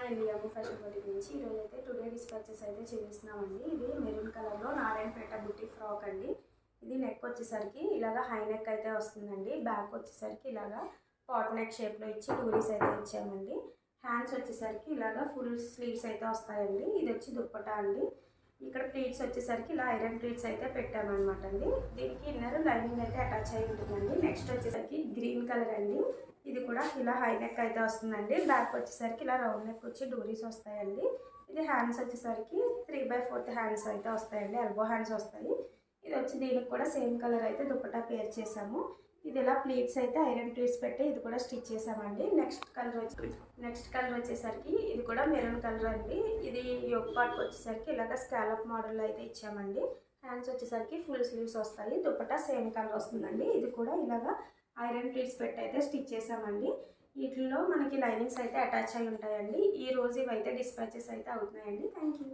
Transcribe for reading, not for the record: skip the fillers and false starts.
Hi అండి, అమ్ము fashion boutique నుంచి ఈరోజు అయితే టుడే డిస్పాచెస్ అయితే చూపిస్తున్నామండి. ఇది మెరూన్ కలర్లో నారాయణపేట బుట్టి ఫ్రాక్ అండి. ఇది నెక్ వచ్చేసరికి ఇలాగా హై నెక్ అయితే వస్తుందండి. బ్యాక్ వచ్చేసరికి ఇలాగా పాట్ నెక్ షేప్లో ఇచ్చి టూరీస్ అయితే ఇచ్చామండి. హ్యాండ్స్ వచ్చేసరికి ఇలాగా ఫుల్ స్లీవ్స్ అయితే వస్తాయండి. ఇది వచ్చి దుప్పటా అండి. ఇక్కడ ప్లీట్స్ వచ్చేసరికి ఇలా ఐరన్ ప్లీట్స్ అయితే పెట్టామన్నమాట అండి. దీనికి ఇన్నర్ లైనింగ్ అయితే అటాచ్ అయి ఉంటుందండి. నెక్స్ట్ వచ్చేసరికి గ్రీన్ కలర్ అండి. ఇది కూడా ఇలా హై నెక్ అయితే వస్తుందండి. బ్యాక్ వచ్చేసరికి ఇలా రౌండ్ నెక్ వచ్చి డోరీస్ వస్తాయండి. ఇది హ్యాండ్స్ వచ్చేసరికి 3/4 హ్యాండ్స్ అయితే వస్తాయండి. ఎల్బో హ్యాండ్స్ వస్తాయి. ఇది వచ్చి దీనికి కూడా సేమ్ కలర్ అయితే దుపట్టా పేర్ చేసాము. ఇది ఇలా ప్లీట్స్ అయితే ఐరన్ ప్లీట్స్ పెట్టి ఇది కూడా స్టిచ్ చేసామండి. నెక్స్ట్ కలర్ వచ్చేసరికి ఇది కూడా మెరూన్ కలర్ అండి. ఇది యోక్ పార్ట్ వచ్చేసరికి ఇలాగ స్కాలప్ మోడల్ అయితే ఇచ్చామండి. హ్యాండ్స్ వచ్చేసరికి ఫుల్ స్లీవ్స్ వస్తాయి. దుపట్టా సేమ్ కలర్ వస్తుందండి. ఇది కూడా ఇలాగా ఐరన్ ప్లీట్స్ పెట్టి అయితే స్టిచ్ చేసామండి. వీటిలో మనకి లైనింగ్స్ అయితే అటాచ్ అయి ఉంటాయండి. ఈ రోజు ఇవైతే డిస్పాచెస్ అయితే అవుతున్నాయండి. Thank you.